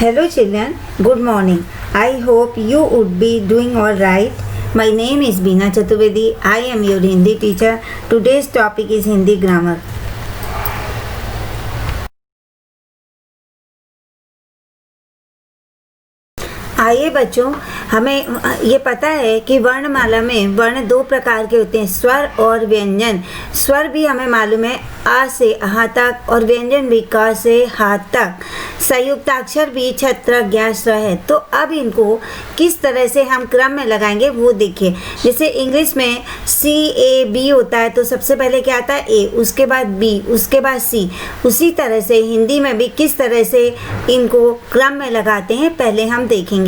Hello children, good morning. I hope you would be doing all right. My name is Beena Chaturvedi. I am your Hindi teacher. Today's topic is Hindi grammar. आइए बच्चों, हमें ये पता है कि वर्णमाला में वर्ण दो प्रकार के होते हैं, स्वर और व्यंजन। स्वर भी हमें मालूम है, आ से अहा तक, और व्यंजन भी क से हा तक। संयुक्ताक्षर भी छत्र ज्ञ स्व है। तो अब इनको किस तरह से हम क्रम में लगाएंगे वो देखिए। जैसे इंग्लिश में CAB होता है तो सबसे पहले क्या आता है A, उसके बाद B, उसके बाद C। उसी तरह से हिंदी में भी किस तरह से इनको क्रम में लगाते हैं पहले हम देखेंगे।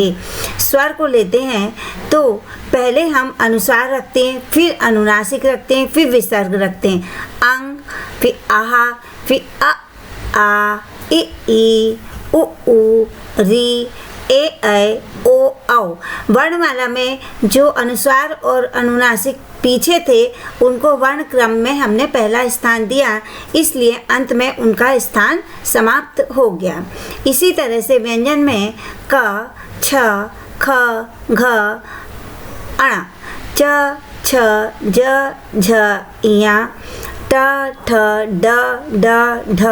स्वर को लेते हैं तो पहले हम अनुस्वार रखते हैं, फिर अनुनासिक रखते हैं, फिर विसर्ग रखते हैं। अंग, फिर आहा, फिर अ आ, इ ई, उ ऊ, री, ए ऐ, ओ औ। वर्णमाला में जो अनुस्वार और अनुनासिक पीछे थे उनको वर्ण क्रम में हमने पहला स्थान दिया, इसलिए अंत में उनका स्थान समाप्त हो गया। इसी तरह से व्यंजन में क, छ, ख, घ, अण, च, छ, ज, झ, इया, ट, ठ, ड, ढ,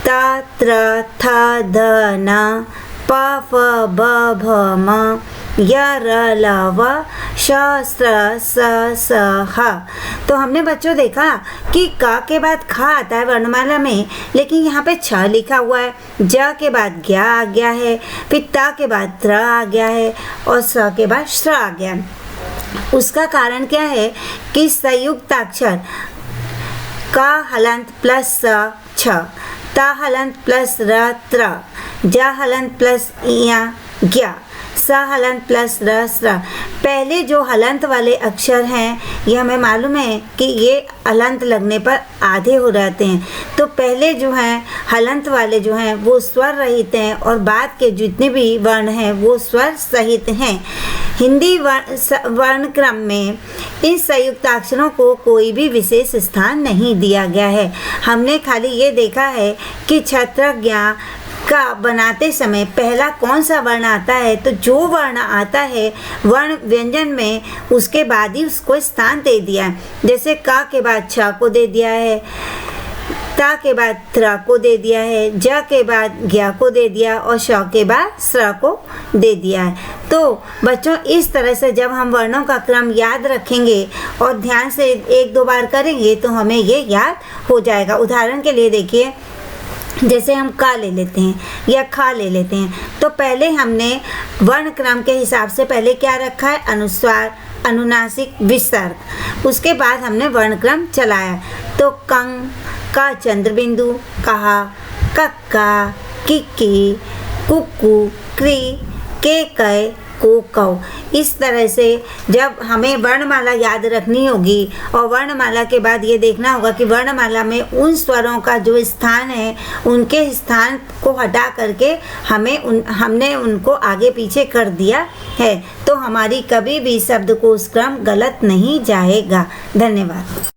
त, त्र, थ, ध, न, प, फ, ब, भ, म, य, र, ल, व, श, स, स, ह। तो हमने बच्चों देखा कि क के बाद ख आता है वर्णमाला में, लेकिन यहाँ पे छ लिखा हुआ है। ज के बाद ज्ञ आ गया है, फिर त के बाद त्र आ गया है, और स के बाद श्र आ गया है। उसका कारण क्या है कि संयुक्ताक्षर क हलंत प्लस स छ, त हलंत प्लस र त्र, ज हलंत प्लस इया ज्ञ, स हलंत प्लस र स्र। पहले जो हलंत वाले अक्षर हैं ये हमें मालूम है कि ये हलंत लगने पर आधे हो जाते हैं। तो पहले जो हैं हलंत वाले जो हैं वो स्वर रहित हैं, और बाद के जितने भी वर्ण हैं वो स्वर सहित हैं। हिंदी वर्ण क्रम में इन संयुक्ताक्षरों को कोई भी विशेष स्थान नहीं दिया गया है। हमने खाली ये देखा है कि छत्र ज्ञ का बनाते समय पहला कौन सा वर्ण आता है, तो जो वर्ण आता है वर्ण व्यंजन में उसके बाद ही उसको स्थान दे दिया है। जैसे क के बाद छ को दे दिया है, त के बाद त्र को दे दिया है, ज के बाद ज्ञ को दे दिया, और श के बाद स्र को दे दिया है। तो बच्चों इस तरह से जब हम वर्णों का क्रम याद रखेंगे और ध्यान से एक दो बार करेंगे तो हमें ये याद हो जाएगा। उदाहरण के लिए देखिए, जैसे हम का ले लेते हैं या खा ले लेते हैं, तो पहले हमने वर्ण क्रम के हिसाब से पहले क्या रखा है, अनुस्वार, अनुनासिक, विसर्ग। उसके बाद हमने वर्ण क्रम चलाया। तो कंग, का चंद्रबिंदु, कहा, कक्का, किक्की, कुक्कू, क्री, के कै, को कौ। इस तरह से जब हमें वर्णमाला याद रखनी होगी और वर्णमाला के बाद ये देखना होगा कि वर्णमाला में उन स्वरों का जो स्थान है उनके स्थान को हटा करके हमने उनको आगे पीछे कर दिया है, तो हमारी कभी भी शब्दकोश क्रम गलत नहीं जाएगा। धन्यवाद।